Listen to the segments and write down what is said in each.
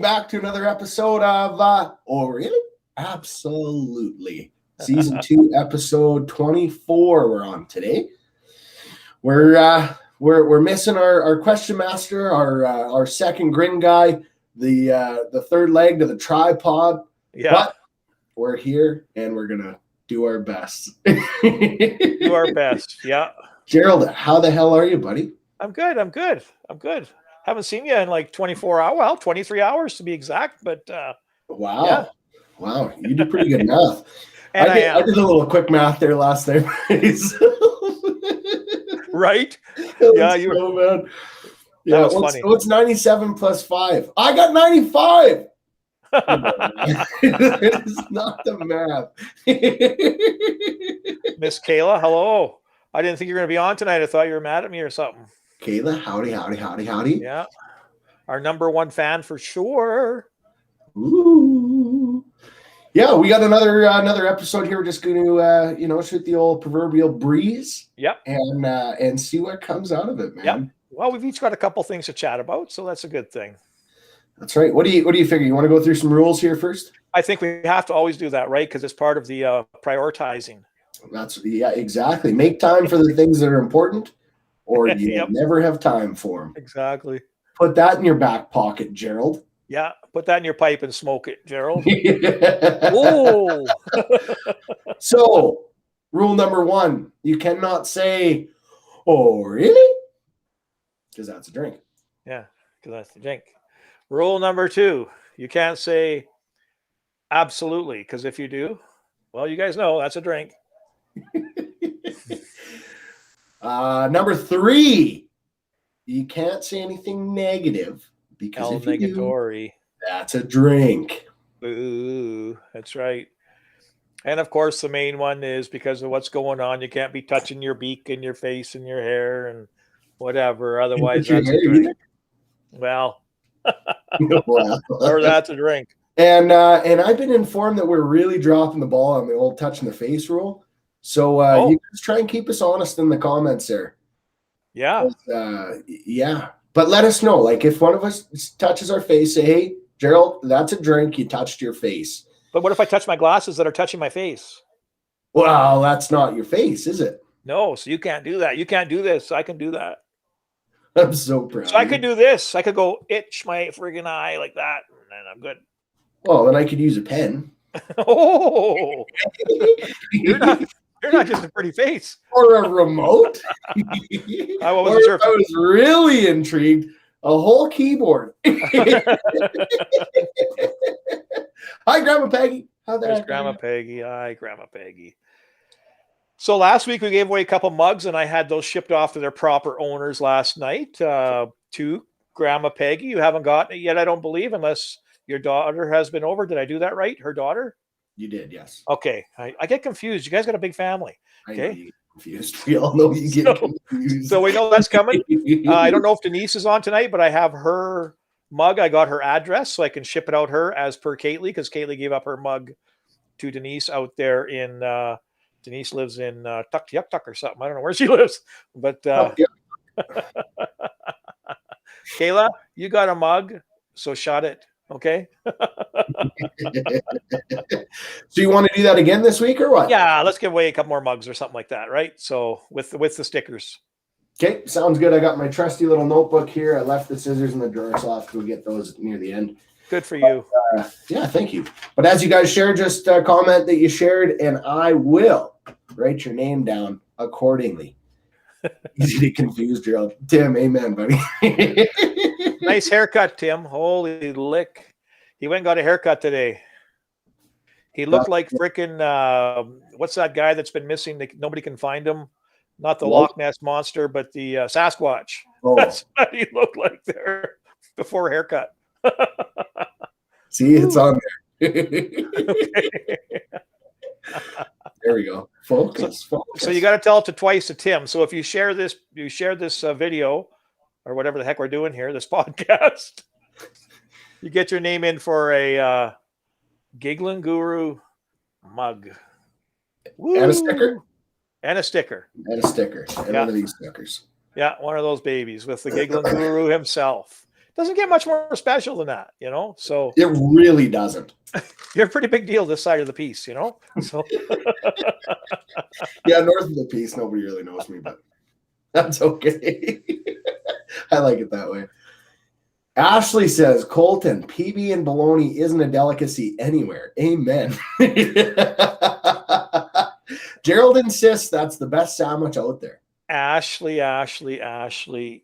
back to another episode of Oh really? Absolutely. Season 2, episode 24 we're on today. We're missing our question master, our second grin guy, the third leg to the tripod. Yeah. But we're here and we're gonna do our best. Do our best. Yeah. Gerald, how the hell are you, buddy? I'm good. Haven't seen you in like 24 hours. Well, 23 hours to be exact. But Wow. yeah. Wow, you do pretty good math. And I did a little quick math there last night. Right? Yeah, you were. Man. Yeah, that was funny. What's 97 plus 5? I got 95. It is not the math. Miss Kayla, hello. I didn't think you were going to be on tonight. I thought you were mad at me or something. Kayla, howdy. Yeah. Our number one fan for sure. Ooh. Yeah, we got another episode here. We're just going to shoot the old proverbial breeze. Yep. And see what comes out of it, man. Yep. Well, we've each got a couple things to chat about, so that's a good thing. That's right. What do you figure? You want to go through some rules here first? I think we have to always do that, right? Because it's part of the prioritizing. Yeah, exactly. Make time for the things that are important, or you never have time for them. Exactly. Put that in your back pocket, Gerald. Yeah, put that in your pipe and smoke it, Gerald. Oh. So, rule number 1, you cannot say, "Oh, really?" Because that's a drink. Yeah, because that's the drink. Rule number 2, you can't say absolutely, because if you do, well, you guys know that's a drink. Number 3, you can't say anything negative because if negatory. You do, that's a drink. Ooh, that's right. And of course, the main one is because of what's going on. You can't be touching your beak and your face and your hair and whatever. Otherwise, that's a drink. Either? Well, or that's a drink. And I've been informed that we're really dropping the ball on the old touch in the face rule. So you guys try and keep us honest in the comments there. Yeah. Yeah. But let us know. Like if one of us touches our face, say, "Hey, Gerald, that's a drink. You touched your face." But what if I touch my glasses that are touching my face? Well, that's not your face, is it? No. So you can't do that. You can't do this. I can do that. I'm so proud. So I could do this. I could go itch my friggin' eye like that, and I'm good. Well, then I could use a pen. Oh, you're not just a pretty face. Or a remote. I wasn't sure. I was really intrigued. A whole keyboard. Hi, Grandma Peggy. There's Grandma Peggy. Hi, Grandma Peggy. So last week we gave away a couple mugs, and I had those shipped off to their proper owners last night. To Grandma Peggy. You haven't gotten it yet, I don't believe, unless your daughter has been over. Did I do that right? Her daughter? You did, yes. Okay. I get confused. You guys got a big family. Okay. I know you get confused. We all know you get confused. So we know that's coming. I don't know if Denise is on tonight, but I have her mug. I got her address so I can ship it out her as per Kaylee, because Kaylee gave up her mug to Denise out there in Denise lives in Tuktoyaktuk or something. I don't know where she lives, but Kayla, you got a mug, so shot it. Okay. So you want to do that again this week or what? Yeah, let's give away a couple more mugs or something like that, right? So with the stickers. Okay, sounds good. I got my trusty little notebook here. I left the scissors in the drawer, so I'll have to go get those near the end. Good for you. Yeah, thank you. But as you guys share, just comment that you shared, and I will write your name down accordingly. Easy to confuse, Gerald. Tim, amen, buddy. Nice haircut, Tim. Holy lick. He went and got a haircut today. He looked like freaking, what's that guy that's been missing? Nobody can find him. Not the Loch Ness Monster, but the Sasquatch. Oh. That's what he looked like there before haircut. See, it's on there. There we go. Focus. So you got to tell it twice to Tim. So if you share this video or whatever the heck we're doing here, this podcast, you get your name in for a Giggling Guru mug. Woo! And a sticker. And a sticker. And a sticker. And one of these stickers. Yeah, one of those babies with the Giggling Guru himself. Doesn't get much more special than that, you know? So It really doesn't. you're a pretty big deal this side of the piece, you know? So Yeah, north of the piece, nobody really knows me, but that's okay. I like it that way. Ashley says, Colton, PB and bologna isn't a delicacy anywhere. Amen. Gerald insists that's the best sandwich out there. Ashley,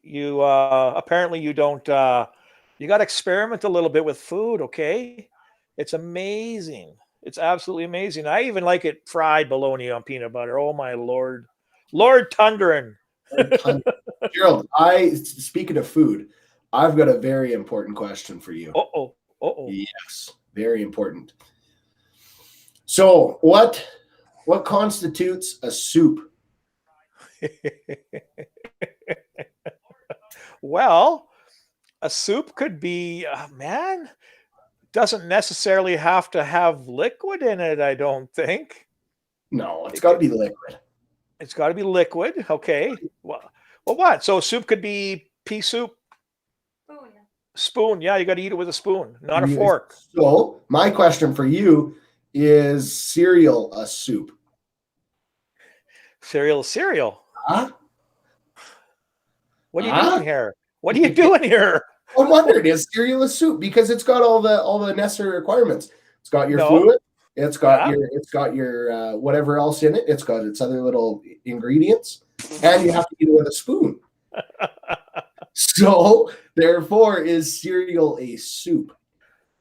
you apparently you don't you got to experiment a little bit with food, okay? It's amazing. It's absolutely amazing. I even like it fried bologna on peanut butter. Oh my lord. Lord Tundren. Gerald, speaking of food, I've got a very important question for you. Uh-oh. Uh-oh. Yes, very important. So, what constitutes a soup? Well, a soup could be, man, doesn't necessarily have to have liquid in it, I don't think. No, it's got to be liquid. It's got to be liquid. Okay. Well, what? So soup could be pea soup. Spoon. Yeah, you got to eat it with a spoon, not a fork. So, my question for you is cereal a soup? Cereal. Huh? What are you doing here? What are you doing here? I'm wondering, is cereal a soup? Because it's got all the necessary requirements. It's got your fluid. It's got your whatever else in it. It's got its other little ingredients, and you have to eat it with a spoon. So, therefore, is cereal a soup?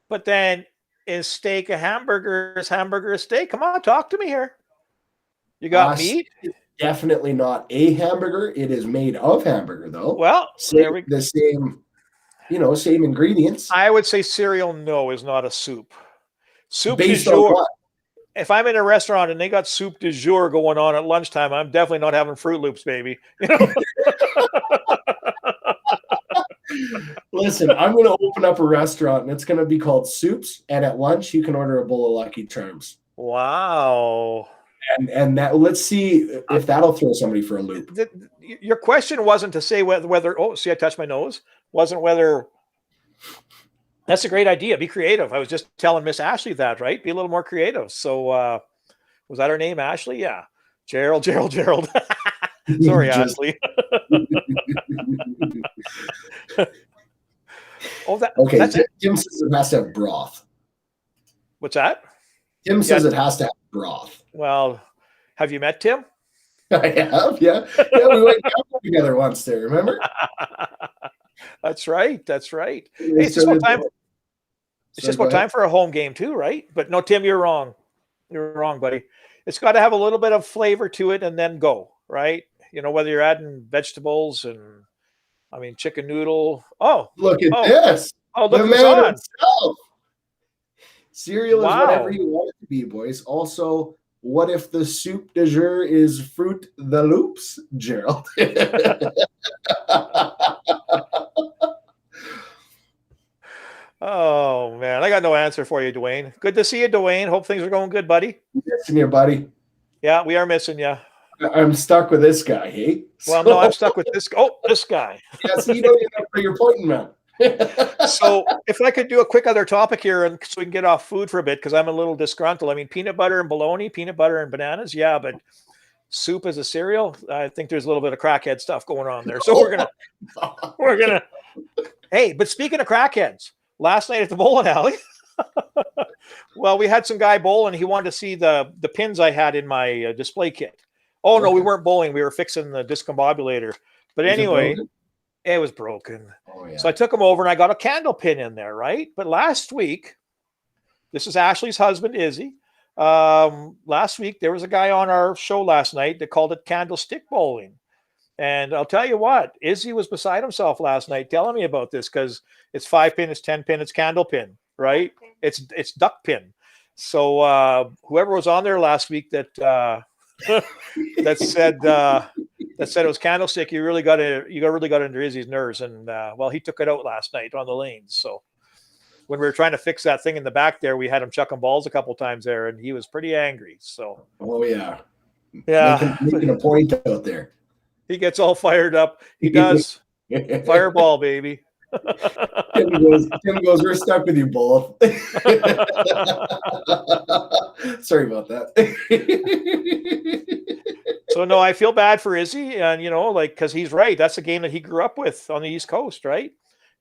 But then, is steak a hamburger? Is hamburger a steak? Come on, talk to me here. You got meat? Definitely not a hamburger. It is made of hamburger, though. Well, the same, same ingredients. I would say cereal, no, is not a soup. Soup based du jour. On what? If I'm in a restaurant and they got soup du jour going on at lunchtime, I'm definitely not having Fruit Loops, baby. You know? Listen, I'm going to open up a restaurant, and it's going to be called Soups, and at lunch, you can order a bowl of Lucky Charms. Wow. And that, let's see if that'll throw somebody for a loop. Your question wasn't to say whether oh, see, I touched my nose. Wasn't whether. That's a great idea. Be creative. I was just telling Miss Ashley that, right? Be a little more creative. So was that her name, Ashley? Yeah. Gerald. Sorry, Ashley. Okay. Tim says it has to have broth. What's that? Tim says it has to have broth. Well, have you met Tim? I have, yeah. Yeah, we went camping together once there, remember? That's right. Hey, it's just about time. It's just about time for a home game too, right? But no, Tim, you're wrong. You're wrong, buddy. It's got to have a little bit of flavor to it and then go, right? You know, whether you're adding vegetables and, chicken noodle. Oh, look at this. Oh, look who's on. Himself. Cereal is whatever you want it to be, boys. Also, what if the soup du jour is Fruit the Loops, Gerald? Oh, man. I got no answer for you, Dwayne. Good to see you, Dwayne. Hope things are going good, buddy. Missing you, buddy. Yeah, we are missing you. I'm stuck with this guy, hey? Well, no, I'm stuck with this. Oh, this guy. Yeah, so you don't even know where you're pointing, man. So if I could do a quick other topic here and so we can get off food for a bit, because I'm a little disgruntled. Peanut butter and bologna, peanut butter and bananas. Yeah, but soup as a cereal, I think there's a little bit of crackhead stuff going on there. So we're gonna, hey, but speaking of crackheads, last night at the bowling alley, well, we had some guy bowling. He wanted to see the pins I had in my display kit. Oh, no, we weren't bowling. We were fixing the discombobulator. But anyway, it was broken. Oh, yeah. So I took him over and I got a candle pin in there, right? But last week, this is Ashley's husband, Izzy. Last week, there was a guy on our show last night that called it candlestick bowling. And I'll tell you what, Izzy was beside himself last night telling me about this because it's 5 pin, it's 10 pin, it's candle pin, right? It's duck pin. So whoever was on there last week that that said it was candlestick, you really got under Izzy's nerves, and well, he took it out last night on the lanes. So when we were trying to fix that thing in the back there, we had him chucking balls a couple times there, and he was pretty angry. So making a point out there. He gets all fired up. He does. Fireball, baby. Tim goes, we're stuck with you both. Sorry about that. So no, I feel bad for Izzy, and because he's right. That's a game that he grew up with on the East Coast, right?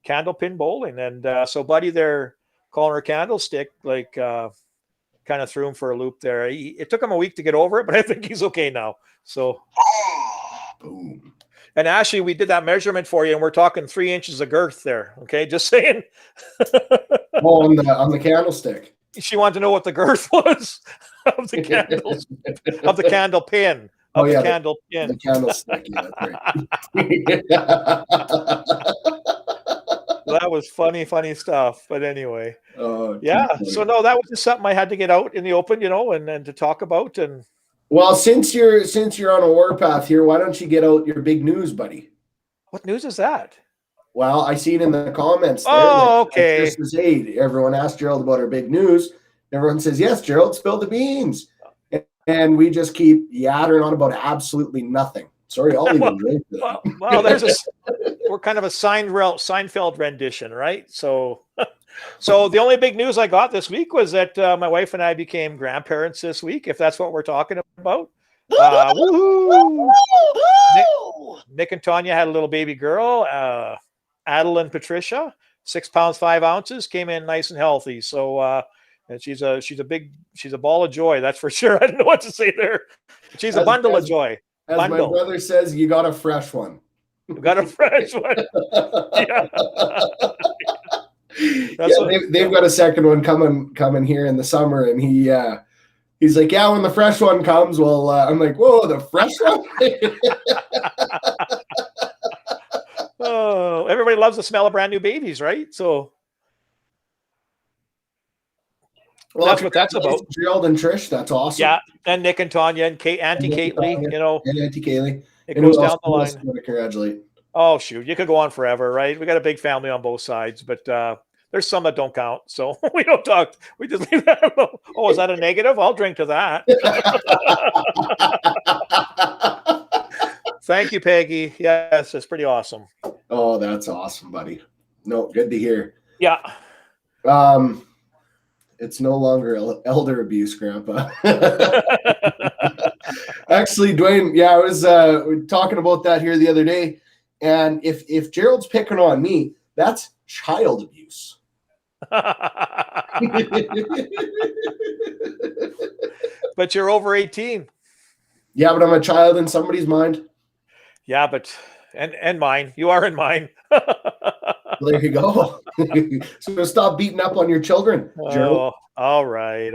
Candlepin bowling, and so Buddy there calling her candlestick, kind of threw him for a loop there. It took him a week to get over it, but I think he's okay now. So, boom. And Ashley, we did that measurement for you, and we're talking 3 inches of girth there. Okay, just saying. On the candlestick. She wanted to know what the girth was of the candles, of the candle pin. Of the candle pin. The candlestick, yeah, that's right. That was funny stuff. But anyway, yeah. So no, that was just something I had to get out in the open, and to talk about. And well, since you're on a warpath here, why don't you get out your big news, buddy? What news is that? Well, I seen in the comments there. Oh, okay. Everyone asked Gerald about our big news. Everyone says, yes, Gerald, spill the beans. And we just keep yattering on about absolutely nothing. Sorry, I'll even wait for that. Well, we're kind of a Seinfeld rendition, right? So the only big news I got this week was that my wife and I became grandparents this week, if that's what we're talking about. Woohoo! Nick and Tanya had a little baby girl, Adeline Patricia, 6 pounds 5 ounces, came in nice and healthy. So and she's a ball of joy, that's for sure. I don't know what to say there. She's a bundle of joy. As my brother says, you got a fresh one. You got a fresh one. Yeah. They've got a second one coming here in the summer, and he's like, yeah, when the fresh one comes, well, I'm like, whoa, the fresh one. Oh, everybody loves the smell of brand new babies, right? So. Well, that's what that's about. Gerald and Trish, that's awesome. Yeah, and Nick and Tanya and Auntie Caitley, and Auntie Kaylee. It goes down the line. Congratulate. Oh shoot, you could go on forever, right? We got a big family on both sides, but there's some that don't count, so we don't talk. We just leave that alone. Oh, is that a negative? I'll drink to that. Thank you, Peggy. Yes, that's pretty awesome. Oh, that's awesome, buddy. No, good to hear. Yeah. It's no longer elder abuse, Grandpa. Actually, Dwayne, I was talking about that here the other day, and if Gerald's picking on me, that's child abuse. But you're over 18. Yeah, but I'm a child in somebody's mind. Yeah, but and mine. You are in mine. There you go. So stop beating up on your children, Gerald. Oh, all right.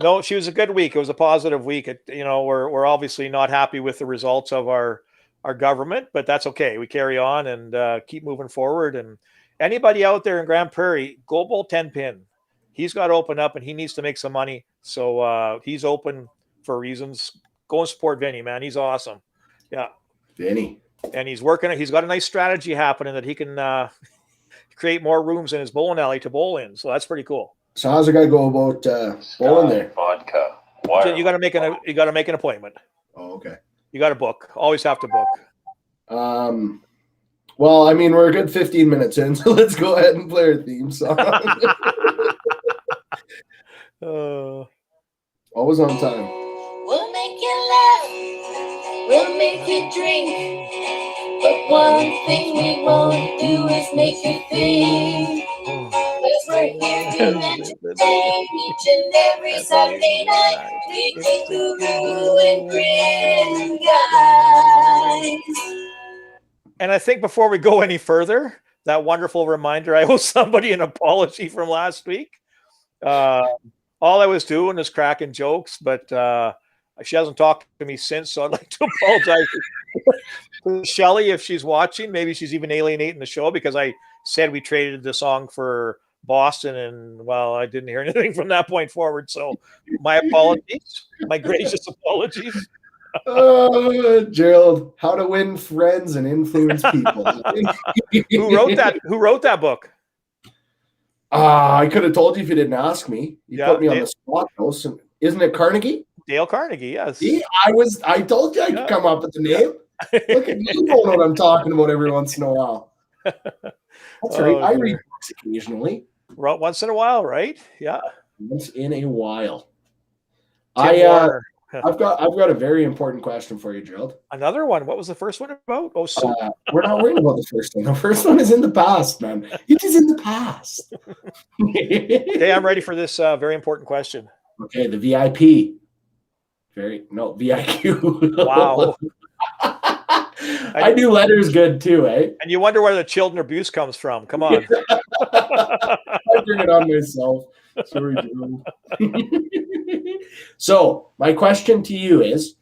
No, she was a good week. It was a positive week. We're obviously not happy with the results of our government, but that's okay. We carry on and keep moving forward. And anybody out there in Grand Prairie, go bowl 10 pin. He's got to open up, and he needs to make some money. So he's open for reasons. Go and support Vinny, man. He's awesome. Yeah, Vinny. And he's working. He's got a nice strategy happening that he can create more rooms in his bowling alley to bowl in. So that's pretty cool. So how's a guy go about bowling there? Vodka. You got to make an appointment. Oh, okay. You got to book. Always have to book. Well, I mean, we're a good 15 minutes in, so let's go ahead and play our theme song. Always on time. We'll make you laugh. We'll make you drink. But one thing we won't do is make you think. Cause we're here to entertain each and every Saturday night. We take the rule and grin, guys. And I think before we go any further, that wonderful reminder, I owe somebody an apology from last week. All I was doing is cracking jokes, but she hasn't talked to me since, so I'd like to apologize to Shelly if she's watching. Maybe she's even alienating the show because I said we traded the song for Boston, and well, I didn't hear anything from that point forward. So my apologies, my gracious apologies. Gerald, How to Win Friends and Influence People. Who wrote that book? I could have told you if you didn't ask me. You put me on the spot, though. Isn't it Carnegie? Dale Carnegie, yes. See, I told you I could come up with the name. Look at me knowing what I'm talking about every once in a while. That's right. I read books occasionally. Once in a while, right? Yeah. Once in a while. Tim I've got a very important question for you, Gerald. Another one. What was the first one about? Oh, so we're not worried about the first one. The first one is in the past, man. It is in the past. Okay, I'm ready for this very important question. Okay, the VIP. VIQ. Wow. I do letters good too, eh? And you wonder where the children abuse comes from. Come on. I bring it on myself. Sorry, Drew. So my question to you is,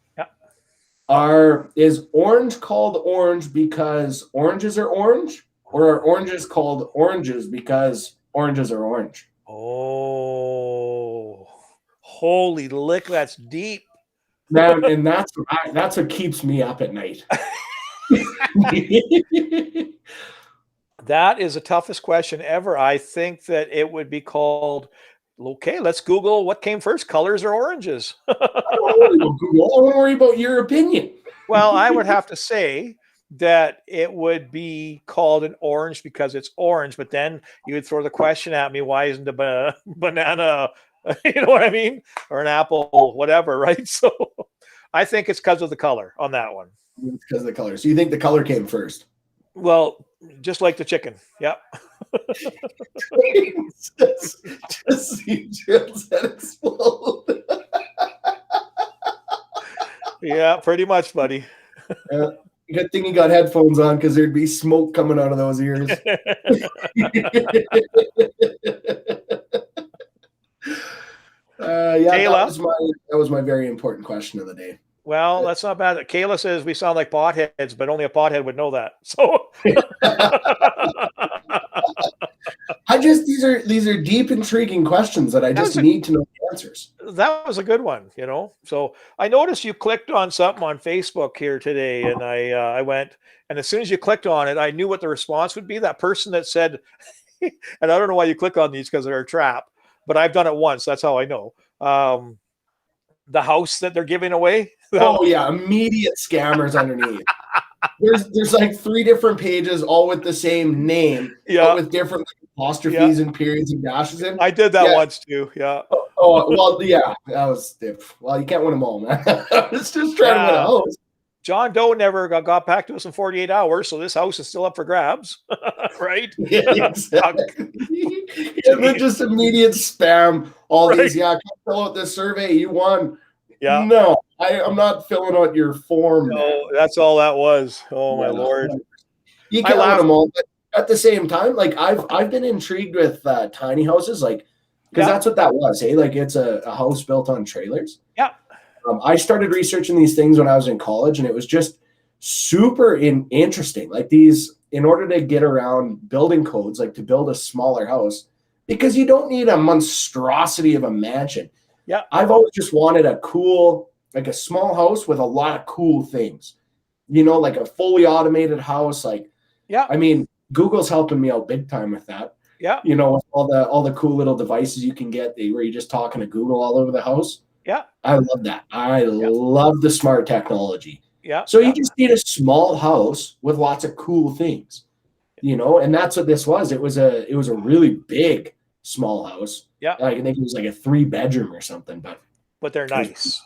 is orange called orange because oranges are orange, or are oranges called oranges because oranges are orange? Oh, holy lick, that's deep. Man, and that's what keeps me up at night. That is the toughest question ever. I think that it would be called, okay, let's Google what came first, colors or oranges? I don't worry about your opinion. Well, I would have to say that it would be called an orange because it's orange, but then you would throw the question at me, why isn't a banana, you know what I mean? Or an apple, whatever, right? So I think it's because of the color on that one. It's because of the color. So you think the color came first? Well, just like the chicken. Yep. just see Jill's head explode. Yeah, pretty much, buddy. Good thing you got headphones on because there'd be smoke coming out of those ears. Kayla, that was my very important question of the day. Well, that's not bad. Kayla says we sound like potheads, but only a pothead would know that. So these are deep, intriguing questions that I just need to know the answers. That was a good one, you know. So I noticed you clicked on something on Facebook here today, and I went, and as soon as you clicked on it, I knew what the response would be. That person that said, and I don't know why you click on these because they're a trap, but I've done it once. That's how I know. The house that they're giving away. Oh yeah, immediate scammers underneath. There's like 3 different pages, all with the same name, but with different apostrophes and periods and dashes in. I did that once too. Yeah. Oh well, yeah, that was. Well, you can't win them all, man. I was just trying to win a house. John Doe never got back to us in 48 hours, so this house is still up for grabs, right? Yeah, exactly. They're just immediate spam. All these, come fill out this survey. You won. Yeah. No, I'm not filling out your form. No, that's all that was. Oh my Lord. You can't win them all, but at the same time, like I've been intrigued with tiny houses, like because that's what that was. Hey, like it's a house built on trailers. Yeah. I started researching these things when I was in college, and it was just super interesting. Like these, in order to get around building codes, like to build a smaller house, because you don't need a monstrosity of a mansion. Yeah. I've always just wanted a cool, like a small house with a lot of cool things, you know, like a fully automated house. Like, I mean, Google's helping me out big time with that. Yeah. You know, with all the cool little devices you can get where you're just talking to Google all over the house. Yeah. I love that. I love the smart technology. Yeah. So you just need a small house with lots of cool things, you know, and that's what this was. It was a really big small house. Yeah. I think it was like a 3-bedroom or something, but they're nice.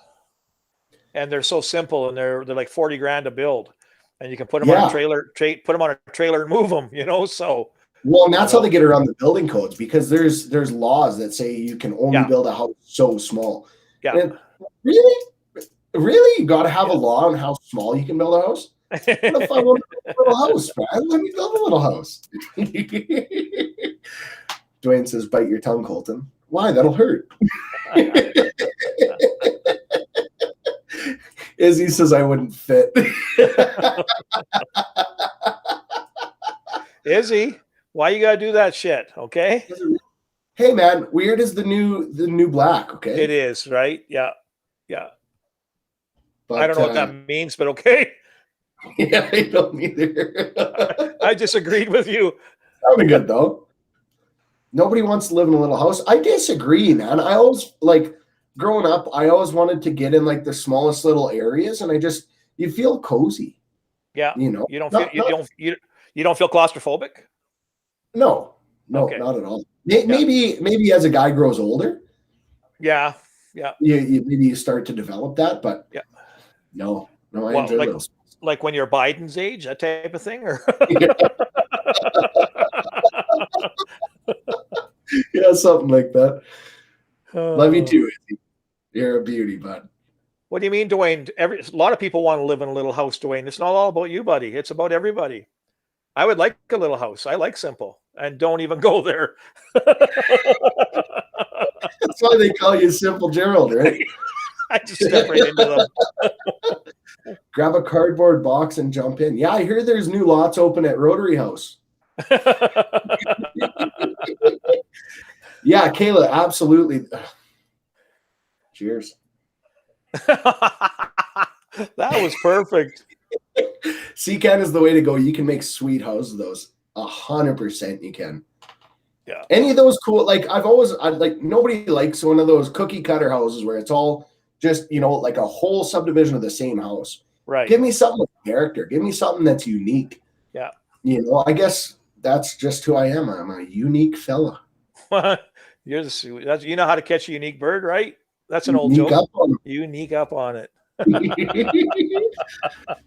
And they're so simple, and they're like 40 grand to build, and you can put them on a trailer, put them on a trailer and move them, you know? So well, and that's how they get around the building codes, because there's laws that say you can only build a house so small. Yeah. And really? You got to have a law on how small you can build a house? What if I want to build a little house, man? Let me build a little house. Dwayne says, bite your tongue, Colton. Why? That'll hurt. Izzy says, I wouldn't fit. Izzy, why you got to do that shit? Okay. Hey man, weird is the new black, okay? It is, right? Yeah. Yeah. But I don't know what that means, but okay. Yeah, I don't either. I disagreed with you. That'll be good though. Nobody wants to live in a little house. I disagree, man. I always, like, growing up, I always wanted to get in like the smallest little areas, and you feel cozy. Yeah. You know, You don't feel you don't feel claustrophobic? no, Okay. not at all. Maybe as a guy grows older, Yeah. Yeah. maybe you start to develop that, but Yeah. no, I Well, enjoy little. like when you're Biden's age, that type of thing, or Yeah, something like that. Love you Oh. too, Izzy. You're a beauty, bud. What do you mean, Dwayne? A lot of people want to live in a little house, Dwayne. It's not all about you, buddy. It's about everybody. I would like a little house. I like simple, and don't even go there. That's why they call you Simple Gerald, right? I just step right into them. Grab a cardboard box and jump in. Yeah, I hear there's new lots open at Rotary House. Yeah, Kayla, absolutely. Cheers. That was perfect. Seacan is the way to go. You can make sweet houses of those. 100% you can. Yeah. Any of those cool, like nobody likes one of those cookie cutter houses where it's all just, like a whole subdivision of the same house. Right. Give me something with character. Give me something that's unique. Yeah. I guess that's just who I am. I'm a unique fella. You know how to catch a unique bird, right? That's an old joke. Unique up on it.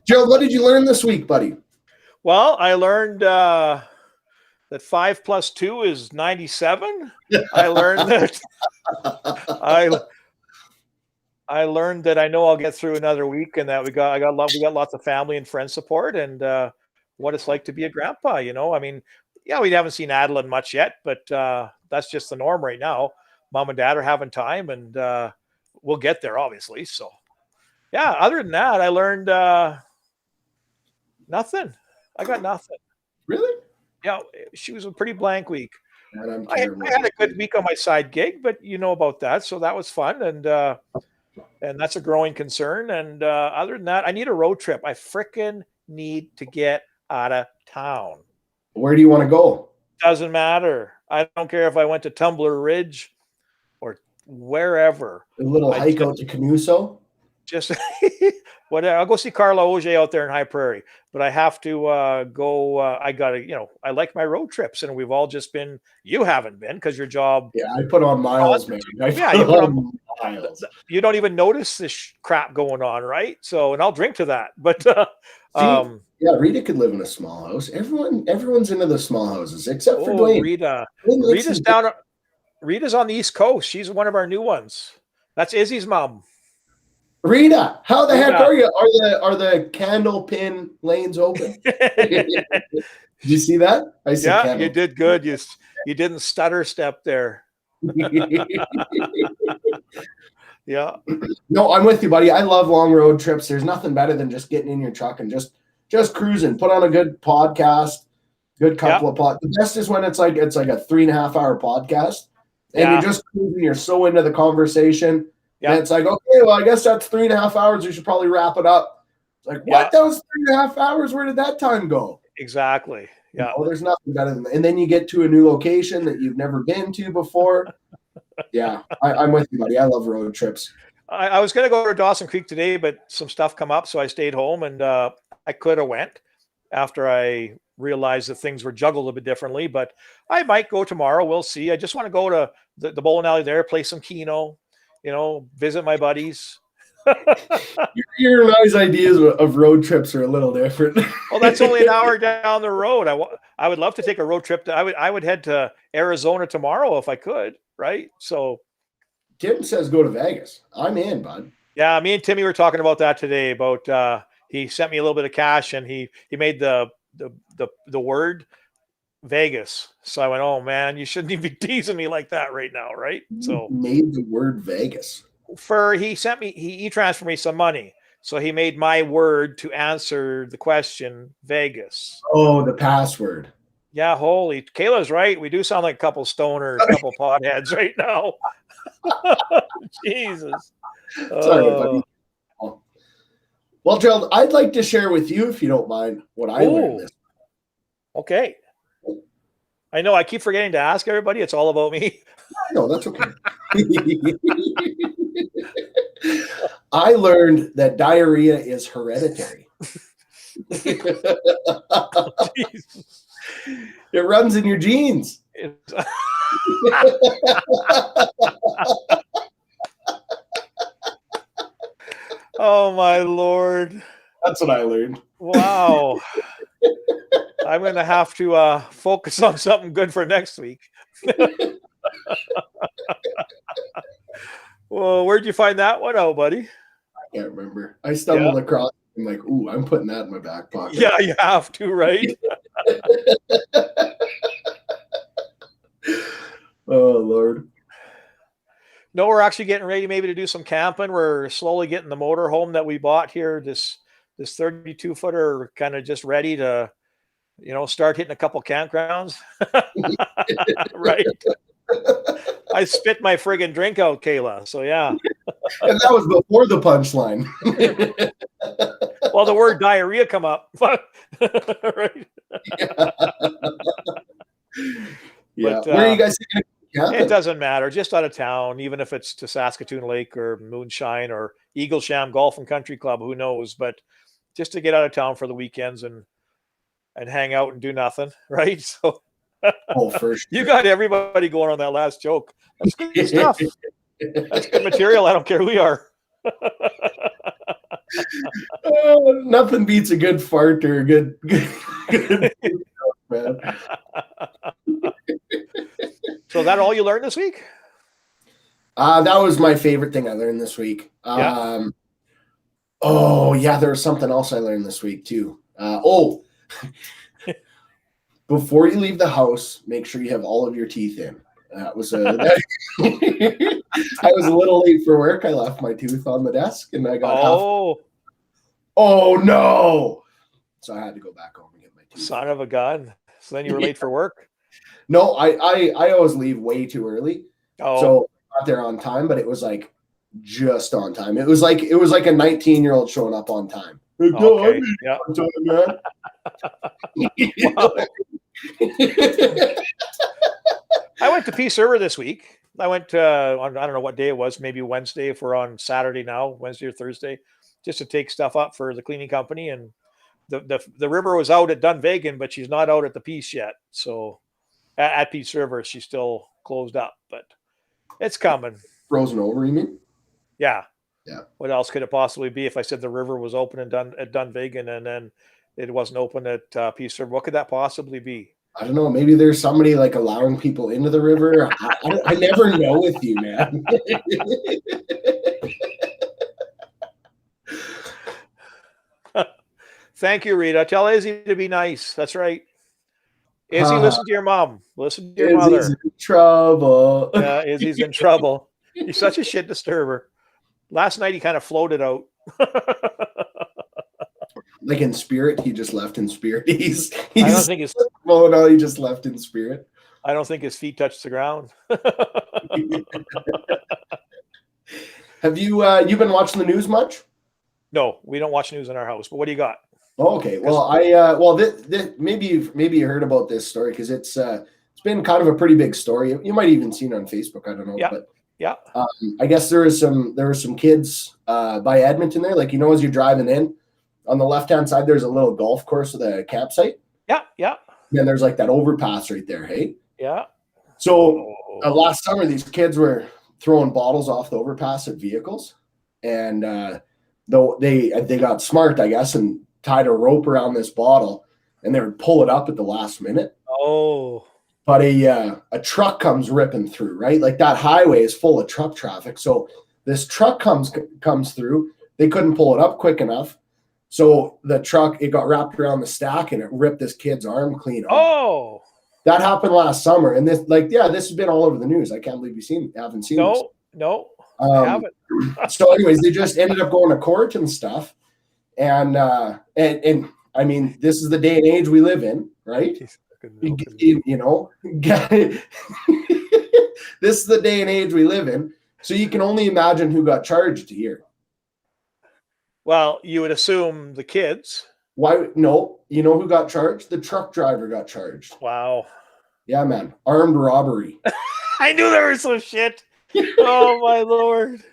Joe, what did you learn this week, buddy? Well, I learned that 5 + 2 is 97. I learned that I learned that I know I'll get through another week, and that we got lots of family and friend support, and what it's like to be a grandpa. I mean, yeah, we haven't seen Adeline much yet, but that's just the norm right now. Mom and Dad are having time, and we'll get there, obviously. So, yeah. Other than that, I learned nothing. I got nothing. Really? Yeah, she was a pretty blank week. And I had a good week on my side gig, but you know about that, so that was fun, and that's a growing concern. And other than that, I need a road trip. I frickin' need to get out of town. Where do you want to go? Doesn't matter. I don't care if I went to Tumbler Ridge or wherever. A little hike out to Canuso? Just whatever. I'll go see Carla Auger out there in High Prairie, but I have to go. I gotta, I like my road trips, and we've all just been. You haven't been because your job. Yeah, I put on miles, man. You put on miles. You don't even notice this crap going on, right? So, and I'll drink to that. But yeah, Rita could live in a small house. Everyone's into the small houses except for Dwayne. Rita. Rita's on the East Coast. She's one of our new ones. That's Izzy's mom. Rita, how the heck are you? Are the candle pin lanes open? Did you see that? I said yeah, you did good. You didn't stutter step there. Yeah. No, I'm with you, buddy. I love long road trips. There's nothing better than just getting in your truck and just cruising. Put on a good podcast, good couple of podcasts. The best is when it's like a 3.5 hour podcast, and you're just cruising. You're so into the conversation. Yeah. And it's like, okay, well, I guess that's 3.5 hours. We should probably wrap it up. It's like, what? That was 3.5 hours. Where did that time go? Exactly. Yeah. There's nothing better than that. And then you get to a new location that you've never been to before. Yeah, I'm with you, buddy. I love road trips. I was going to go to Dawson Creek today, but some stuff come up, so I stayed home, and I could have went after I realized that things were juggled a bit differently, but I might go tomorrow. We'll see. I just want to go to the bowling alley there, play some Keno, visit my buddies. Your nice ideas of road trips are a little different. Well, that's only an hour down the road. I would love to take a road trip. I would head to Arizona tomorrow if I could, right? So Tim says go to Vegas. I'm in, bud. Yeah, me and Timmy were talking about that today. About he sent me a little bit of cash, and he made the word Vegas. So I went, oh man, you shouldn't even be teasing me like that right now, right? So made the word Vegas. He transferred me some money. So he made my word to answer the question Vegas. Oh, the password. Yeah, holy Kayla's right. We do sound like a couple stoners, a couple potheads right now. Jesus. Sorry, buddy. Well, Gerald, I'd like to share with you, if you don't mind, what I learned this. Okay. I know I keep forgetting to ask everybody. It's all about me. No, that's okay. I learned that diarrhea is hereditary. Jesus. It runs in your genes. Oh my Lord. That's what I learned. Wow. I'm going to have to focus on something good for next week. Well, where'd you find that one out, buddy? I can't remember. I stumbled across it. I'm like, ooh, I'm putting that in my back pocket. Yeah, you have to, right? Oh, Lord. No, we're actually getting ready maybe to do some camping. We're slowly getting the motor home that we bought here, this 32-footer, kind of just ready to, start hitting a couple campgrounds. Right. I spit my friggin' drink out, Kayla. So yeah. And that was before the punchline. Well, the word diarrhea come up. Right. Yeah. But, where are you guys thinking of camping? It doesn't matter. Just out of town, even if it's to Saskatoon Lake or Moonshine or Eaglesham Golf and Country Club, who knows? But just to get out of town for the weekends and hang out and do nothing, right? So Oh, for sure. You got everybody going on that last joke. That's good stuff. That's good material. I don't care who you are. Nothing beats a good fart or a good joke, man. So is that all you learned this week? That was my favorite thing I learned this week. Yeah. Oh, yeah, there was something else I learned this week too. Before you leave the house, make sure you have all of your teeth in. That was I was a little late for work. I left my tooth on the desk and I got Oh no. So I had to go back home and get my teeth. Son of a gun. So then you were late for work? No, I always leave way too early. Oh. So I got there on time, but it was like just on time. It was like a 19-year-old showing up on time. Okay. Yeah. On time, man. I went to Peace River this week. I went on, I don't know what day it was, maybe Wednesday if we're on Saturday now, Wednesday or Thursday, just to take stuff up for the cleaning company. And the river was out at Dunvegan, but she's not out at the Peace yet. So at Peace River, she's still closed up, but it's coming. Frozen over, you mean? Yeah. Yeah. What else could it possibly be if I said the river was open at Dunvegan and then it wasn't open at Peace River? What could that possibly be? I don't know. Maybe there's somebody like allowing people into the river. I never know with you, man. Thank you, Rita. Tell Izzy to be nice. That's right. Izzy, listen to your mom. Listen to your mother. Izzy's in trouble. Yeah, Izzy's in trouble. He's such a shit disturber. Last night he kind of floated out. Like in spirit, he just left in spirit. I don't think his oh no, he just left in spirit. I don't think his feet touched the ground. Have you been watching the news much? No, we don't watch news in our house. But what do you got? Oh, okay. Well, this maybe you heard about this story because it's been kind of a pretty big story. You might even seen it on Facebook. I don't know. Yeah. But yeah. I guess there were some kids by Edmonton there. Like, as you're driving in, on the left-hand side, there's a little golf course with a campsite. Yeah, yeah. And then there's like that overpass right there, hey? Yeah. So last summer, these kids were throwing bottles off the overpass at vehicles. And though they got smart, I guess, and tied a rope around this bottle, and they would pull it up at the last minute. Oh. But a truck comes ripping through, right? Like that highway is full of truck traffic. So this truck comes through. They couldn't pull it up quick enough. So the truck, it got wrapped around the stack and it ripped this kid's arm clean off. Oh. That happened last summer. And this has been all over the news. I can't believe you haven't seen this. No, I haven't. So anyways, they just ended up going to court and stuff. And I mean, this is the day and age we live in, right? This is the day and age we live in. So you can only imagine who got charged here. Well, you would assume the kids. Why? No. You know who got charged? The truck driver got charged. Wow. Yeah, man. Armed robbery. I knew there was some shit. Oh, my Lord.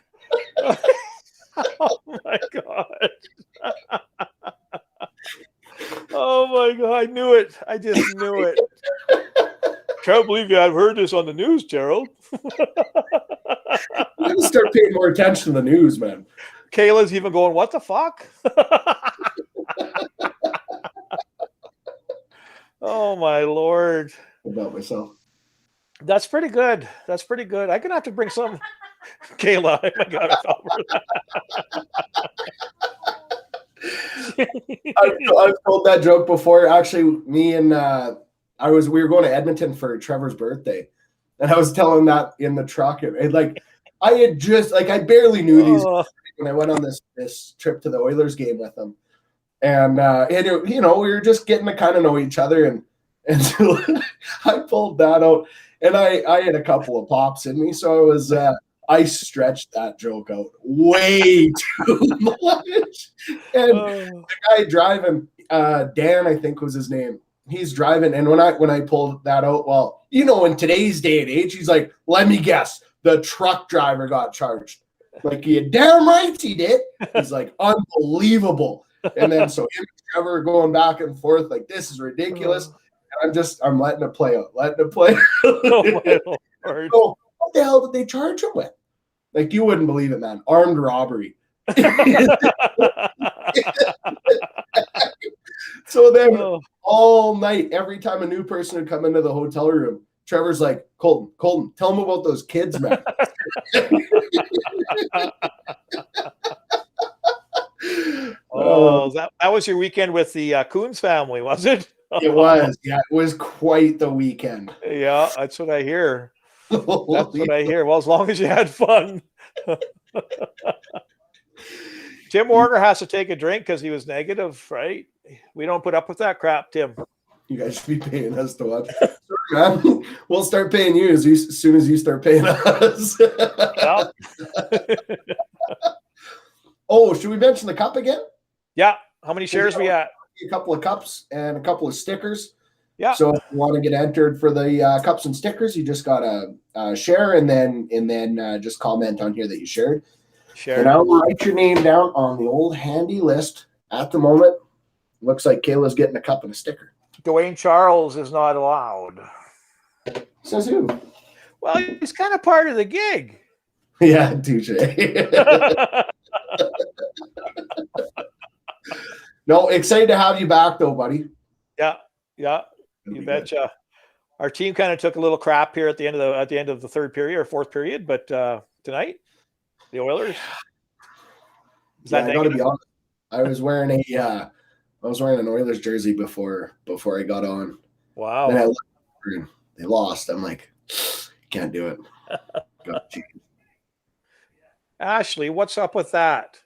Oh, my God. Oh my God, I knew it. I just knew it. Can't believe you have heard this on the news, Gerald. You gotta start paying more attention to the news, man. Kayla's even going, what the fuck? Oh my Lord. About myself. That's pretty good. That's pretty good. I'm gonna have to bring some Kayla. Oh my God, I fell for that. I've told that joke before. Actually, me and we were going to Edmonton for Trevor's birthday, and I was telling that in the truck. And like I had just I barely knew these when I went on this trip to the Oilers game with them, and we were just getting to kind of know each other, and so I pulled that out, and I had a couple of pops in me, so I stretched that joke out way too much. And the guy driving, Dan, I think was his name. He's driving, and when I pulled that out, well, in today's day and age, he's like, let me guess, the truck driver got charged. Like, you damn right he did. He's like, unbelievable. And then so him and Trevor are going back and forth, like, this is ridiculous. And I'm letting it play out. Oh my Lord. So what the hell did they charge him with? Like, you wouldn't believe it, man. Armed robbery. So then all night, every time a new person would come into the hotel room, Trevor's like, Colton, tell him about those kids, man. That was your weekend with the Coons family, was it? It was. Yeah, it was quite the weekend. Yeah, that's what I hear. That's what I hear. Well, as long as you had fun. Tim Warner has to take a drink because he was negative, right? We don't put up with that crap, Tim. You guys should be paying us to watch. Sorry, man. We'll start paying you as soon as you start paying us. Yeah. Oh, should we mention the cup again? Yeah. How many shares we at? A couple of cups and a couple of stickers. Yeah. So if you want to get entered for the cups and stickers, you just gotta share and then just comment on here that you shared. And I'll write your name down on the old handy list. At the moment, looks like Kayla's getting a cup and a sticker. Dwayne Charles is not allowed. Says who? Well, he's kind of part of the gig. Yeah, touche. No, excited to have you back though, buddy. Yeah, you betcha. Our team kind of took a little crap here at the end of the third period or fourth period, but tonight, the Oilers. I got to be honest. I was wearing an Oilers jersey before I got on. Wow. Then I looked and they lost. I'm like, can't do it. Ashley, what's up with that?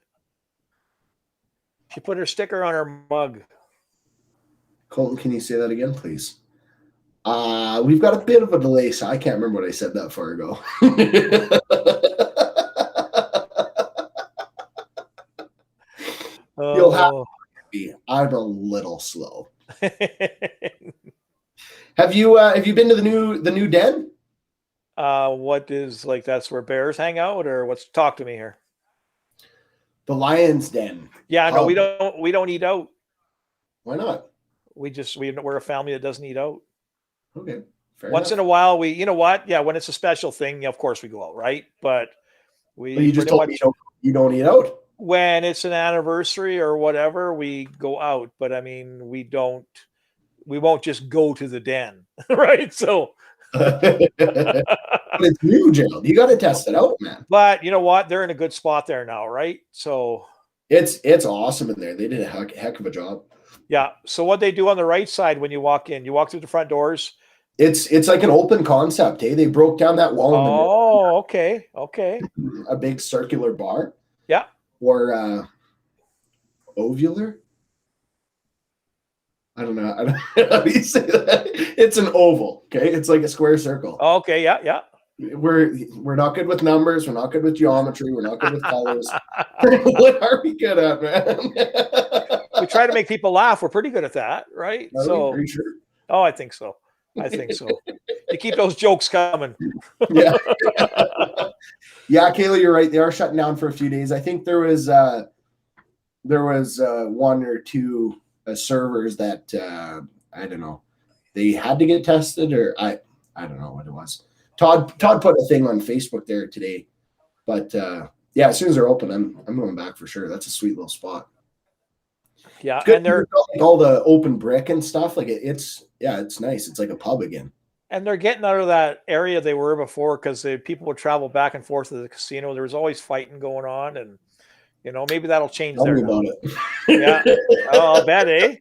She put her sticker on her mug. Colton, can you say that again, please? We've got a bit of a delay, so I can't remember what I said that far ago. You'll have to be. I'm a little slow. Have you been to the new den? What is that's where bears hang out, or what's? Talk to me here. The Lion's Den. Yeah, no, we don't eat out. Why not? We're a family that doesn't eat out. Okay. Once in a while, you know what? Yeah, when it's a special thing, of course we go out, right? But you just told me you don't eat out. When it's an anniversary or whatever, we go out. But I mean, we won't just go to the den, right? So. But it's new, Gerald. You got to test it out, man. But you know what? They're in a good spot there now, right? So it's awesome in there. They did a heck of a job. Yeah. So what they do on the right side when you walk in, you walk through the front doors. It's like an open concept. Hey, they broke down that wall. Oh, okay. A big circular bar. Yeah. Or ovular. I don't know. How do you say that? It's an oval. Okay, it's like a square circle. Okay, yeah. We're not good with numbers. We're not good with geometry. We're not good with colors. What are we good at, man? We try to make people laugh. We're pretty good at that, right? Are you sure? Oh, I think so. You keep those jokes coming. Yeah. Yeah, Kayla, you're right. They are shutting down for a few days. I think there was one or two servers that I don't know, they had to get tested, or I don't know what it was. Todd put a thing on Facebook there today, but yeah, as soon as they're open, I'm going back for sure. That's a sweet little spot. Yeah, and they're like all the open brick and stuff. Like it's nice. It's like a pub again. And they're getting out of that area they were before because people would travel back and forth to the casino. There was always fighting going on, and maybe that'll change. Tell there me now. about it. Yeah. Oh, I'll bet, eh?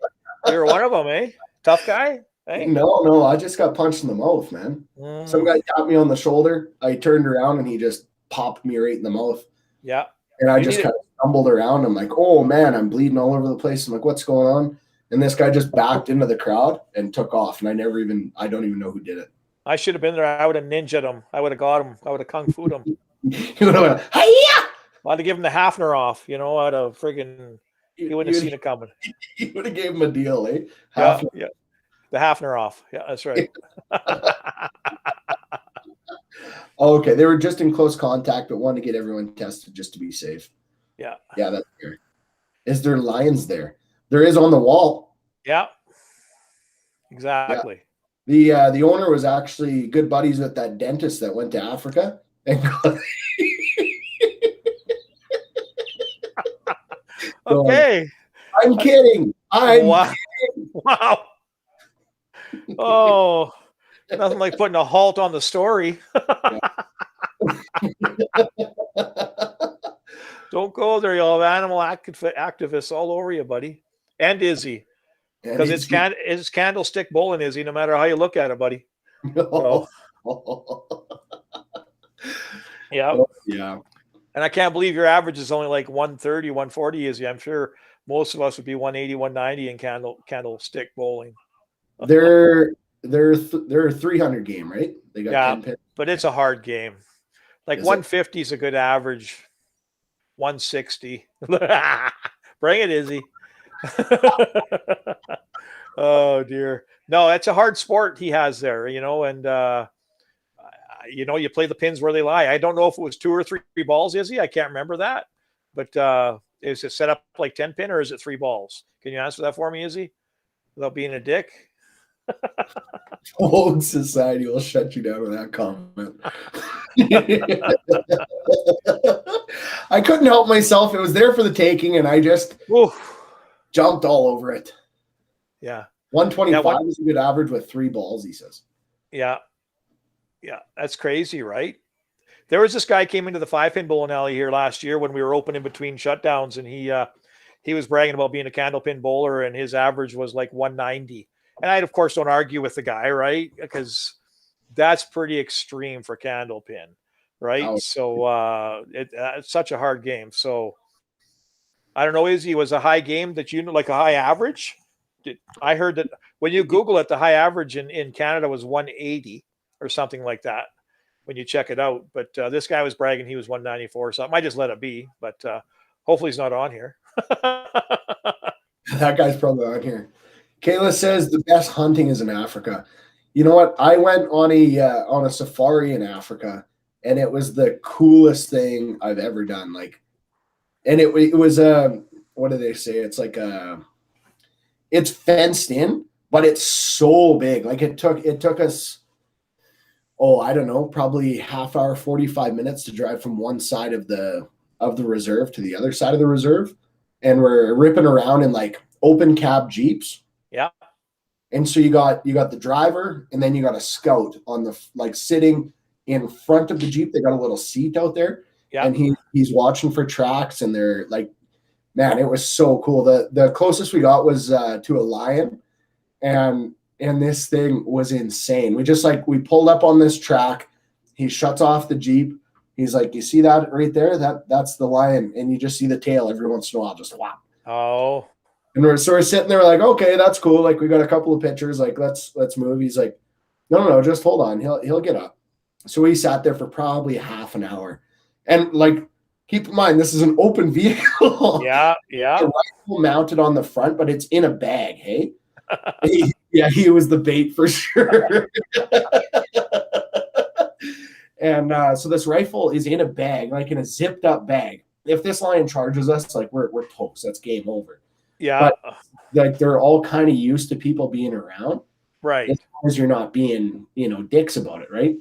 You're one of them, eh? Tough guy? Eh? No, I just got punched in the mouth, man. Some guy tapped me on the shoulder. I turned around and he just popped me right in the mouth. Yeah. And I just kind of stumbled around. I'm like, oh man, I'm bleeding all over the place. I'm like, what's going on? And this guy just backed into the crowd and took off. And I don't even know who did it. I should have been there. I would have ninja'd him. I would have got him. I would have kung fu'd him. You would have, hi-ya! I'd have given him the Hafner off. I'd have friggin', he wouldn't have seen it coming. You would have gave him a deal, eh? Yeah. The Hafner off. Yeah, that's right. Okay, they were just in close contact, but wanted to get everyone tested just to be safe. Yeah. Yeah, that's fair. Is there lions there? There is on the wall. Yeah. Exactly. Yeah. The owner was actually good buddies with that dentist that went to Africa. Okay. I'm kidding. Wow. Wow. Oh, nothing like putting a halt on the story. Don't go there. You'll have animal activists all over you, buddy. And Izzy. Because it's candlestick bowling, Izzy, no matter how you look at it, buddy. So, yeah. Yeah. And I can't believe your average is only like 130, 140, Izzy. I'm sure most of us would be 180, 190 in candlestick bowling. They're a 300 game, right? They got 10 pins. But it's a hard game. Like 150 is a good average. 160. Bring it, Izzy. Oh dear. No, it's a hard sport he has there, and you play the pins where they lie. I don't know if it was 2 or 3 balls, Izzy. I can't remember that. But is it set up like 10 pin or is it 3 balls? Can you answer that for me, Izzy? Without being a dick? Old society will shut you down with that comment. I couldn't help myself. It was there for the taking, and I just jumped all over it. Yeah. 125 is a good average with 3 balls, he says. Yeah. Yeah. That's crazy, right? There was this guy came into the 5-pin bowling alley here last year when we were open in between shutdowns, and he was bragging about being a candlepin bowler, and his average was like 190. And I, of course, don't argue with the guy, right? Because that's pretty extreme for candlepin, right? Oh. So it's such a hard game. So I don't know, Izzy, was a high game that like a high average? I heard that when you Google it, the high average in Canada was 180 or something like that when you check it out. But this guy was bragging he was 194 or something. I just let it be, but hopefully he's not on here. That guy's probably on here. Kayla says the best hunting is in Africa. You know what? I went on a safari in Africa, and it was the coolest thing I've ever done. And it was what do they say? It's like it's fenced in, but it's so big. Like it took us, I don't know, probably half hour, 45 minutes to drive from one side of the reserve to the other side of the reserve, and we're ripping around in like open cab Jeeps. Yeah. And so you got the driver, and then you got a scout on the sitting in front of the Jeep. They got a little seat out there. Yeah. And he's watching for tracks, and they're like, man, it was so cool. The closest we got was to a lion, and this thing was insane. We pulled up on this track. He shuts off the Jeep. He's like, you see that right there? That's the lion. And you just see the tail every once in a while, just whop. Oh. And we're sitting there like, okay, that's cool. Like we got a couple of pictures. Like let's move. He's like, no, just hold on. He'll get up. So we sat there for probably half an hour, and like keep in mind this is an open vehicle. Yeah. The rifle mounted on the front, but it's in a bag. Hey, he was the bait for sure. And so this rifle is in a bag, like in a zipped up bag. If this lion charges us, like we're toast. That's game over. Yeah. like they're all kind of used to people being around, Right. as long as you're not being, dicks about it, right?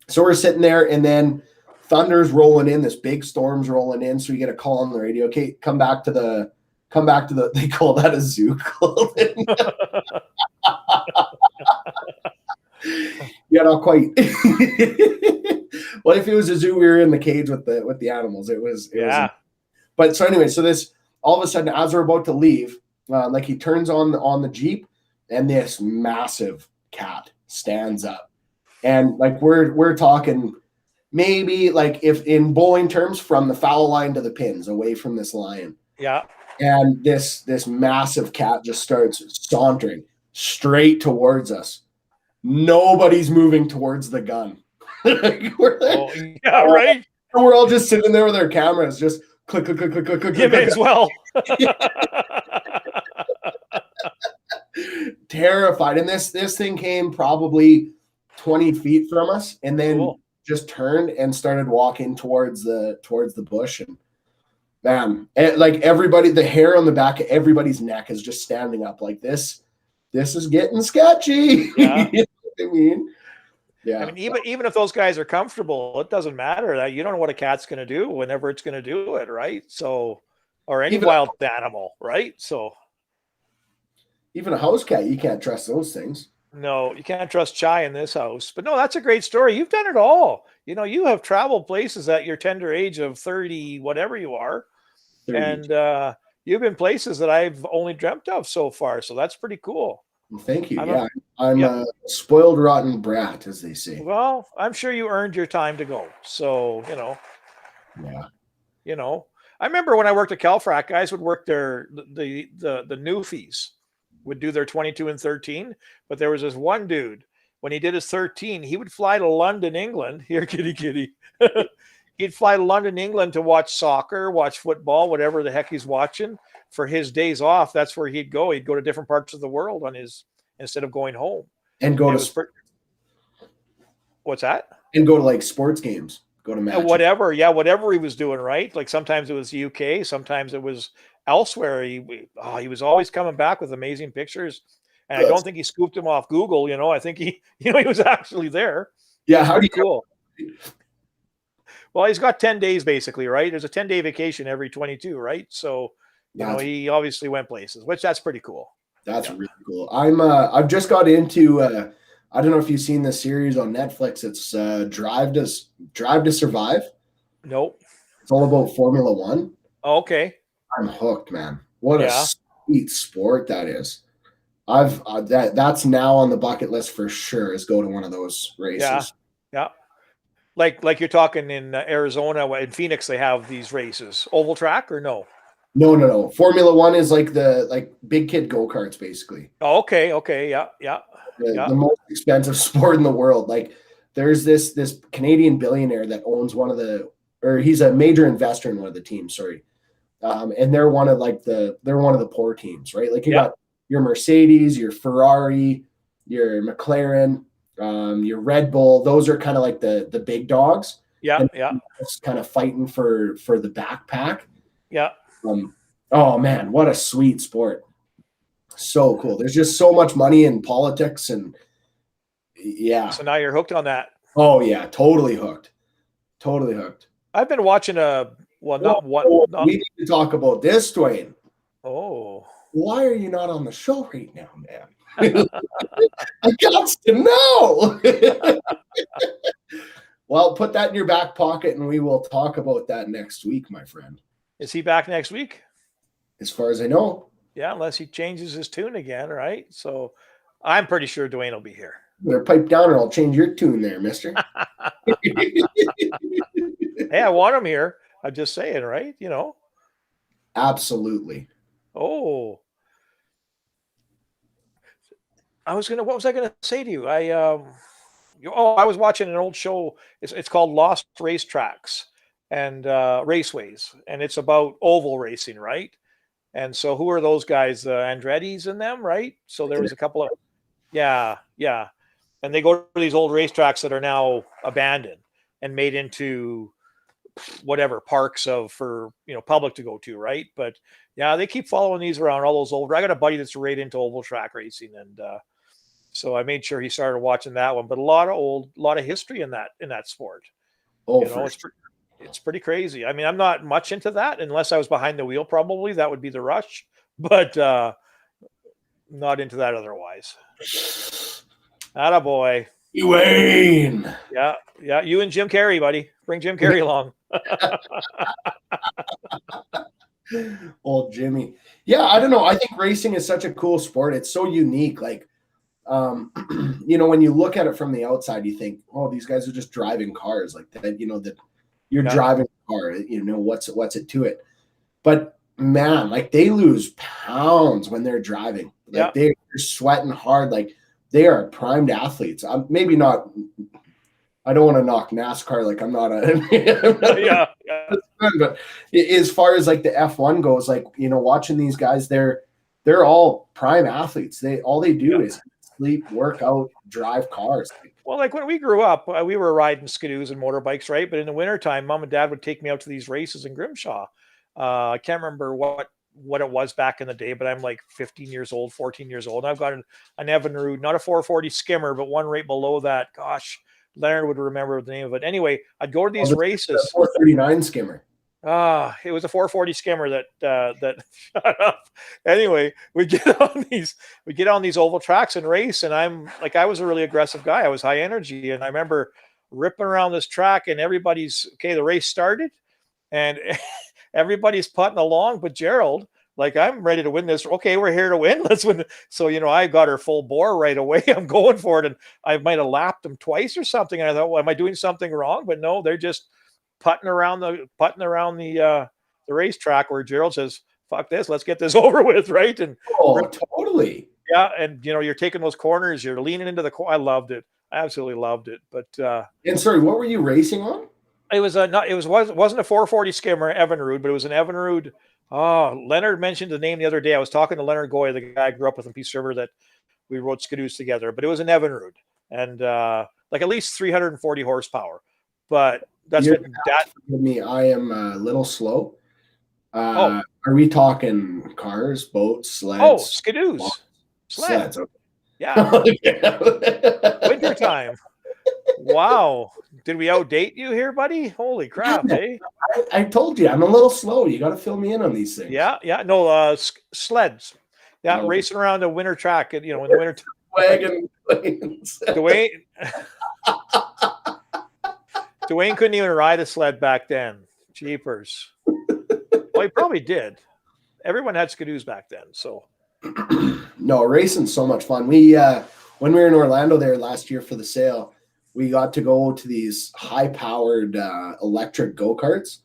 So we're sitting there, and then thunder's rolling in, this big storm's rolling in. So we get a call on the radio. Okay, come back to the. They call that a zoo call. Yeah, not quite. Well, if it was a zoo, we were in the cage with the animals. It was. But so anyway, so this all of a sudden, as we're about to leave, like he turns on the Jeep, and this massive cat stands up, and like we're talking maybe like if in bowling terms from the foul line to the pins away from this lion. Yeah. And this massive cat just starts sauntering straight towards us. Nobody's moving towards the gun. Right. We're all just sitting there with our cameras, just click, click, click, click, click, click. You may as well. Terrified. And this thing came probably 20 feet from us, and then just turned and started walking towards the bush. And man, like everybody, the hair on the back of everybody's neck is just standing up like this. This is getting sketchy. Yeah. You know what I mean? Yeah. I mean, even if those guys are comfortable, it doesn't matter. You don't know what a cat's going to do whenever it's going to do it, right? So, or any wild animal, right? So, even a house cat, you can't trust those things. No, you can't trust Chai in this house. But no, that's a great story. You've done it all. You have traveled places at your tender age of 30, whatever you are. 30. And you've been places that I've only dreamt of so far. So that's pretty cool. Well, thank you. I'm a spoiled, rotten brat, as they say. Well, I'm sure you earned your time to go. So, Yeah. I remember when I worked at CalFrac, guys would work the newfies would do their 22 and 13. But there was this one dude, when he did his 13, he would fly to London, England. Here, kitty. He'd fly to London, England to watch soccer, watch football, whatever the heck he's watching. For his days off, that's where he'd go. He'd go to different parts of the world instead of going home. And go to what's that? And go to like sports games. Go to matches. Whatever he was doing, right? Like sometimes it was the UK, sometimes it was elsewhere. He was always coming back with amazing pictures. And I don't think he scooped him off Google. I think he was actually there. Yeah, how do you cool? Well, he's got 10 days basically, right? There's a 10-day vacation every 22, right? So, he obviously went places, which that's pretty cool. That's really cool. I've just got into I don't know if you've seen this series on Netflix. It's Drive to Survive. Nope. It's all about Formula One. Oh, okay. I'm hooked, man. What a sweet sport that is. That's now on the bucket list for sure, is go to one of those races. Yeah. Like you're talking in Arizona, in Phoenix, they have these races. Oval track or no? No. Formula One is like the big kid go-karts, basically. Oh, okay. Yeah. The most expensive sport in the world. Like there's this Canadian billionaire that owns he's a major investor in one of the teams, sorry. And they're one of the poor teams, right? Like you got your Mercedes, your Ferrari, your McLaren, your Red Bull. Those are kind of like the big dogs. Yeah. It's kind of fighting for the backpack. Yeah. Oh man, what a sweet sport. So cool. There's just so much money in politics, and yeah. So now you're hooked on that. Oh yeah, totally hooked. I've been watching we need to talk about this, Dwayne. Oh. Why are you not on the show right now, man? I got to know. Well, put that in your back pocket, and we will talk about that next week, my friend. Is he back next week? As far as I know. Yeah, unless he changes his tune again, right? So I'm pretty sure Dwayne will be here. Better pipe down or I'll change your tune there, mister. Hey, I want him here. I'm just saying, right? Absolutely. Oh. What was I gonna say to you? I was watching an old show. It's called Lost Racetracks and Raceways, and it's about oval racing, right? And so who are those guys? The Andretti's in them, right? So there was a couple of, yeah. And they go to these old racetracks that are now abandoned and made into whatever parks for public to go to, right? But yeah, they keep following these around, all those old. I got a buddy that's right into oval track racing, and so I made sure he started watching that one. But a lot of history in that sport. Oh, it's pretty crazy. I mean, I'm not much into that unless I was behind the wheel. Probably that would be the rush, but not into that otherwise. Attaboy. Wayne. Yeah. You and Jim Carrey, buddy. Bring Jim Carrey along. Old Jimmy. Yeah, I don't know. I think racing is such a cool sport. It's so unique. Like, when you look at it from the outside, you think, oh, these guys are just driving cars like that. That you're driving a car. What's it to it? But man, like they lose pounds when they're driving. Like they're sweating hard. Like they are primed athletes. Maybe not. I don't want to knock NASCAR. Like I'm not a but as far as like the F1 goes, like watching these guys, they're all prime athletes. All they do is sleep, work out, drive cars. Well, like when we grew up, we were riding skidoos and motorbikes, right? But in the wintertime, mom and dad would take me out to these races in Grimshaw. I can't remember what it was back in the day, but I'm like 15 years old, 14 years old. And I've got an Evinrude, not a 440 skimmer, but one right below that. Gosh, Leonard would remember the name of it. Anyway, I'd go to these races. 439 skimmer. It was a 440 skimmer that shut up. Anyway, we get on these oval tracks and race, and I was a really aggressive guy. I was high energy, and I remember ripping around this track, and the race started, and everybody's putting along, but Gerald, like, I'm ready to win this. Okay, we're here to win. Let's win. So, I got her full bore right away. I'm going for it, and I might have lapped them twice or something. And I thought, well, am I doing something wrong? But no, they're just putting around the racetrack where Gerald says, fuck this, let's get this over with, right? And totally. Yeah, and you're taking those corners, you're leaning into the corner. I loved it. I absolutely loved it. But and sorry, what were you racing on? It wasn't a 440 skimmer Evinrude, but it was an Evinrude. Oh, Leonard mentioned the name the other day. I was talking to Leonard Goy, the guy I grew up with in Peace River, that we rode skidoos together, but it was an Evinrude, and like at least 340 horsepower. But that's what that. Me, I am a little slow. Are we talking cars, boats, sleds? Oh, skidoos, sleds. Okay. Yeah, wintertime. Wow, did we outdate you here, buddy? Holy crap, eh? I told you I'm a little slow. You got to fill me in on these things. Yeah. No, sleds. Yeah, racing around a winter track, in the winter. Wagon. Dwayne couldn't even ride a sled back then. Jeepers. Well, he probably did. Everyone had skidoos back then, so. No, racing's so much fun. We when we were in Orlando there last year for the sale, we got to go to these high-powered electric go-karts.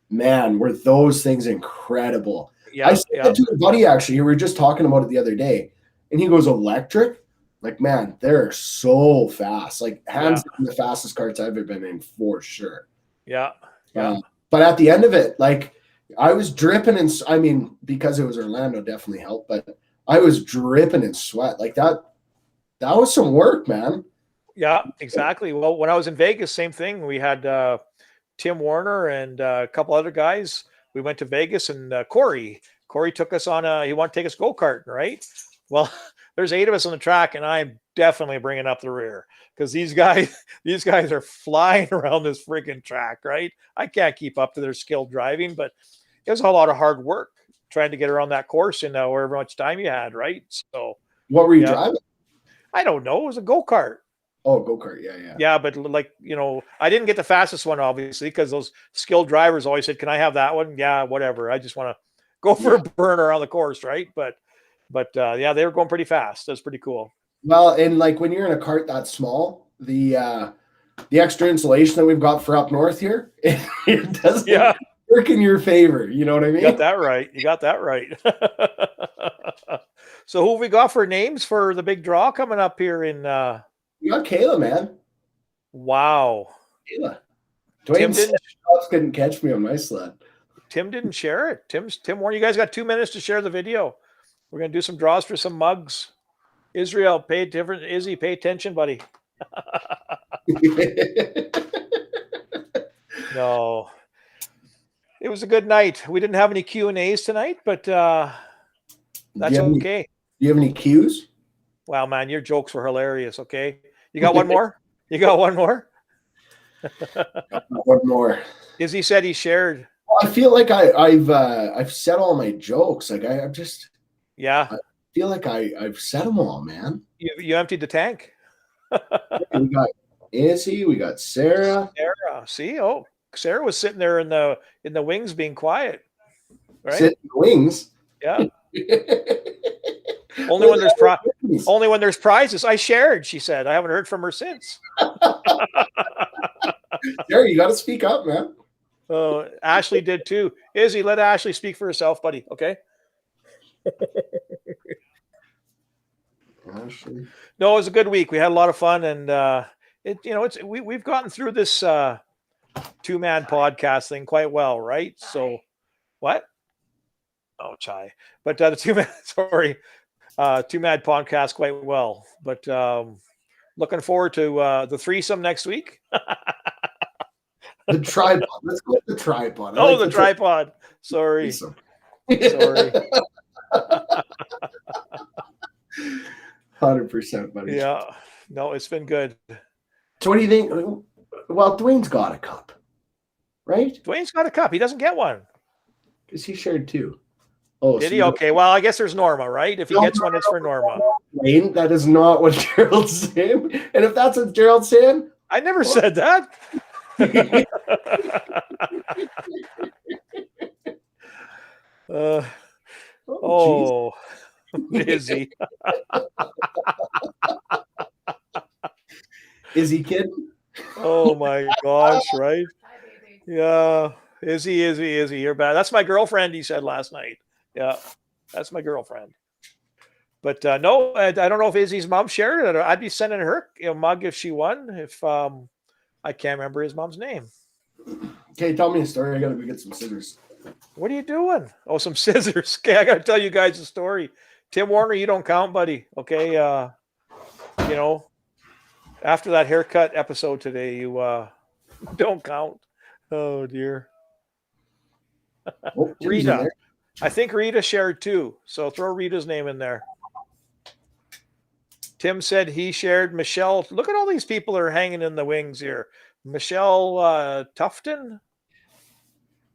Man, were those things incredible. Yeah, I said that to a buddy, actually. We were just talking about it the other day, and he goes, electric? Like, man, they're so fast. Like, hands down the fastest karts I've ever been in, for sure. Yeah. But at the end of it, like, I was dripping in, because it was Orlando, definitely helped, but I was dripping in sweat. Like, that was some work, man. Yeah, exactly. Well, when I was in Vegas, same thing. We had Tim Warner and a couple other guys. We went to Vegas, and Corey took us on he wanted to take us go-karting, right? Well, there's 8 of us on the track, and I'm definitely bringing up the rear because these guys are flying around this freaking track, right? I can't keep up to their skilled driving, but it was a lot of hard work trying to get around that course in however much time you had, right? So, what were you driving? I don't know. It was a go-kart. Oh, go-kart, yeah. Yeah, but like, I didn't get the fastest one, obviously, because those skilled drivers always said, can I have that one? Yeah, whatever. I just want to go for a burn around the course, right? But yeah, they were going pretty fast. That's pretty cool. Well, and like when you're in a cart that small, the extra insulation that we've got for up north here, it doesn't work in your favor. You know what I mean? You got that right. So who have we got for names for the big draw coming up here in You got Kayla, man. Wow. Kayla. Dwayne couldn't catch me on my sled. Tim didn't share it. Tim Warren, you guys got 2 minutes to share the video. We're going to do some draws for some mugs. Israel, Izzy, pay attention, buddy. No. It was a good night. We didn't have any Q&As tonight, but that's okay. Do you have any cues? Wow, man, your jokes were hilarious. Okay. You got one more? You got one more? One more. Izzy said he shared. Well, I feel like I've said all my jokes. Like I feel like I've said them all, man. You emptied the tank. We got Izzy, we got Sarah. See, Sarah was sitting there in the wings being quiet. Right? Sitting in the wings. Yeah. Only when there's prizes. I shared, she said. I haven't heard from her since. Sarah, you got to speak up, man. Oh, Ashley did too. Izzy, let Ashley speak for herself, buddy. Okay. Ashley. No, it was a good week. We had a lot of fun, and we've gotten through this two-man podcast thing quite well, right? So, what? Oh, chai. But the two-man podcast quite well. But looking forward to the threesome next week. The tripod. Let's go with the tripod. Oh, the tripod. Sorry. 100%, buddy. Yeah. No, it's been good. So what do you think? Well, Dwayne's got a cup, right? Dwayne's got a cup. He doesn't get one. Because he shared two. Oh, did he? Okay. Well, I guess there's Norma, right? If he gets one, it's for Norma. Dwayne, that is not what Gerald's saying. And if that's what Gerald's saying, I never said that. Izzy. Is he kidding? Oh my gosh, right? Yeah. Izzy, you're bad. That's my girlfriend, he said last night. Yeah, that's my girlfriend. But no, I don't know if Izzy's mom shared it. I'd be sending her a mug if she won. If I can't remember his mom's name. Okay, tell me a story. I gotta go get some scissors. What are you doing? Oh, some scissors. Okay, I gotta tell you guys a story. Tim Warner, you don't count, buddy. Okay, after that haircut episode today, you don't count. Oh dear. Rita. I think Rita shared too. So throw Rita's name in there. Tim said he shared. Michelle. Look at all these people that are hanging in the wings here. Michelle Tufton.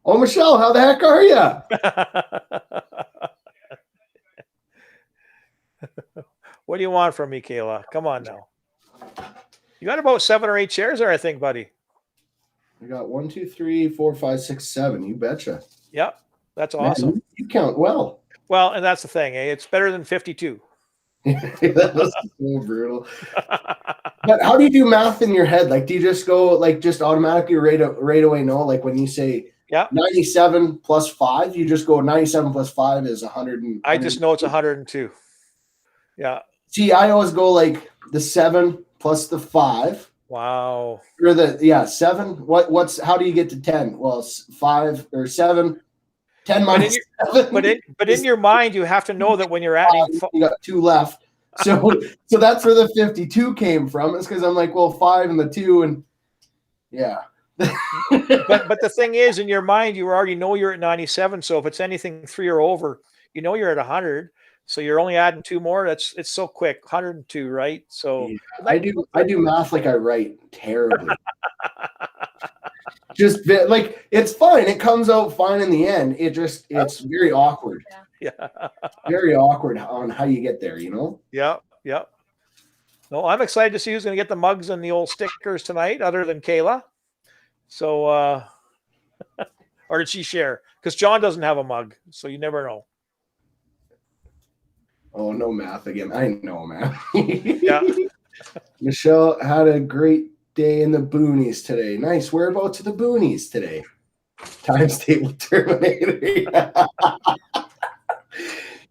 Oh, Michelle, how the heck are you? What do you want from me, Kayla? Come on now. You got about 7 or 8 shares there, I think, buddy. I got 1, 2, 3, 4, 5, 6, 7. You betcha. Yep. That's awesome. Man, you count well. Well, and that's the thing, eh? It's better than 52. That was so brutal. But how do you do math in your head? Like, do you just go, like, just automatically right away know? Like, when you say 97 plus 5, you just go 97 plus 5 is 100. I just know it's 102. Yeah. See, I always go, like, the 7 plus the 5. Wow. Or 7. How do you get to 10? Well, 5 or 7. 10 minus 7. But in your mind, you have to know that when you're adding, you got 2 left. So that's where the 52 came from. It's because I'm like, well, 5 and the 2, and yeah. but the thing is, in your mind, you already know you're at 97. So if it's anything 3 or over, you know you're at 100. So you're only adding 2 more. It's so quick. 102, right? So yeah, I do math like I write terribly. Just like, it's fine. It comes out fine in the end. It's very awkward. Yeah. Very awkward on how you get there, you know? Yeah. No, I'm excited to see who's going to get the mugs and the old stickers tonight, other than Kayla. So, or did she share? Because John doesn't have a mug, so you never know. Oh, no math again. I know, man. Yeah. Michelle had a great day in the boonies today. Nice. Whereabouts are the boonies today? Times table terminator.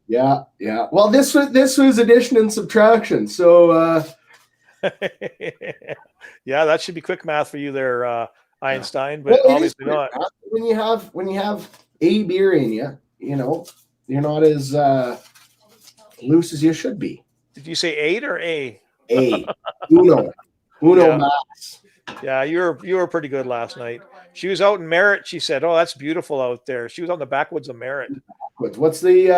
Yeah. Well, this was addition and subtraction. So yeah, that should be quick math for you there, Einstein, but well, obviously not. When you have a beer in you, you know, you're not as loose as you should be. Did you say 8 or A? A. Uno yeah. max. Yeah, you were pretty good last night. She was out in Merritt. She said, "Oh, that's beautiful out there." She was on the backwoods of Merritt. What's the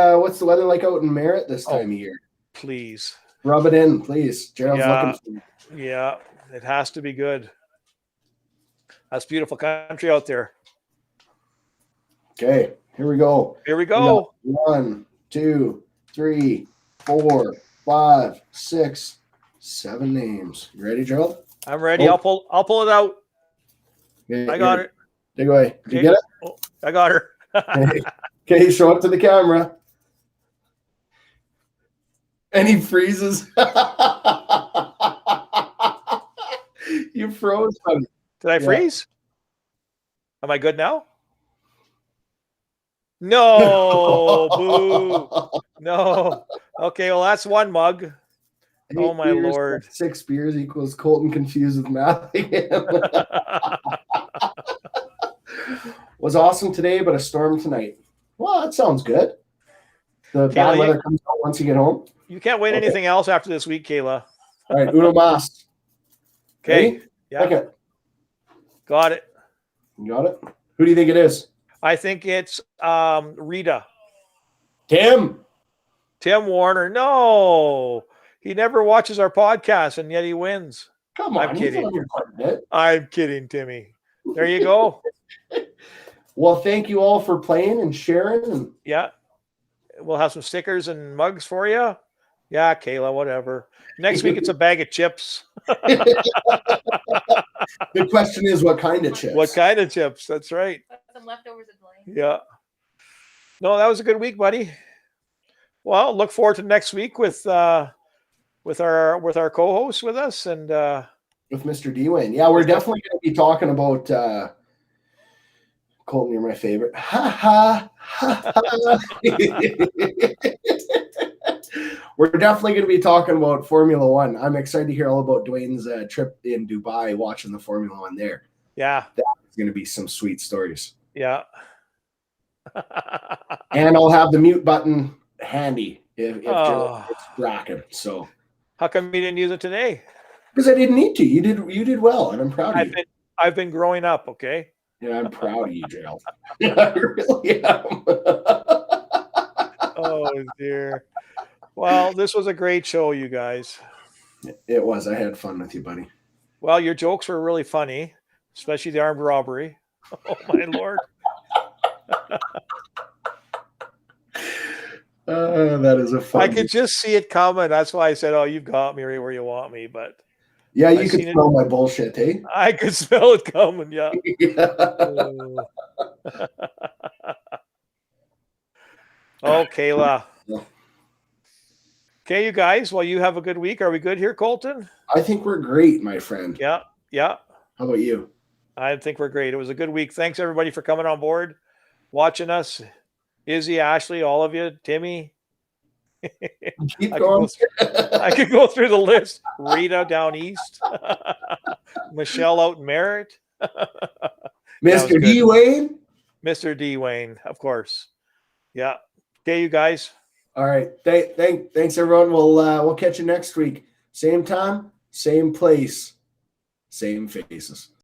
weather like out in Merritt this time of year? Please rub it in, please. Gerald's looking for you. Yeah, it has to be good. That's beautiful country out there. Okay, here we go. Here we go. 1, 2, 3, 4, 5, 6, 7 names. You ready, Gerald? I'm ready. I'll pull it out. I got it. Take away. Did you get it? Oh, I got her. Okay, show it to the camera. And he freezes. You froze, buddy. Did I freeze? Am I good now? No, boo. No. Okay, well, that's one mug. Oh, my Lord. 6 beers equals Colton confused with math again. Was awesome today, but a storm tonight. Well, that sounds good. The bad weather comes out once you get home. You can't wait anything else after this week, Kayla. All right, uno mas. Okay. Yeah. Okay. Got it. You got it? Who do you think it is? I think it's Rita. Tim Warner. No. He never watches our podcast, and yet he wins. Come on. I'm kidding. I'm kidding, Timmy. There you go. Well, thank you all for playing and sharing. Yeah. We'll have some stickers and mugs for you. Yeah, Kayla, whatever. Next week, it's a bag of chips. The question is, what kind of chips? What kind of chips? That's right. Some leftovers at the lane. Yeah. No, that was a good week, buddy. Well, look forward to next week with our co-host with us and with Mr. Dwayne. Yeah, we're definitely going to be talking about Colton. You're my favorite. Ha ha ha ha. We're definitely going to be talking about Formula One. I'm excited to hear all about Dwayne's trip in Dubai, watching the Formula One there. Yeah, that's going to be some sweet stories. Yeah. And I'll have the mute button handy if it's bracken. So how come you didn't use it today? Because I didn't need to. You did well, and I'm proud of you. I've been growing up, okay? Yeah, I'm proud of you, Gerald. I really am. Oh dear. Well, this was a great show, you guys. It was. I had fun with you, buddy. Well, your jokes were really funny, especially the armed robbery. Oh my Lord. That is a fun. I could just see it coming. That's why I said, "Oh, you've got me right where you want me." But yeah, you could smell my bullshit, eh? I could smell it coming. Yeah. Oh, Kayla. Okay, you guys. Well, you have a good week. Are we good here, Colton? I think we're great, my friend. Yeah. Yeah. How about you? I think we're great. It was a good week. Thanks everybody for coming on board, watching us. Izzy, Ashley, all of you, Timmy. Keep going. I could go through the list. Rita down east. Michelle out in Merritt. Mr. Dwayne. Mr. Dwayne, of course. Yeah. Okay, you guys. All right. Thanks everyone. We'll catch you next week. Same time, same place, same faces.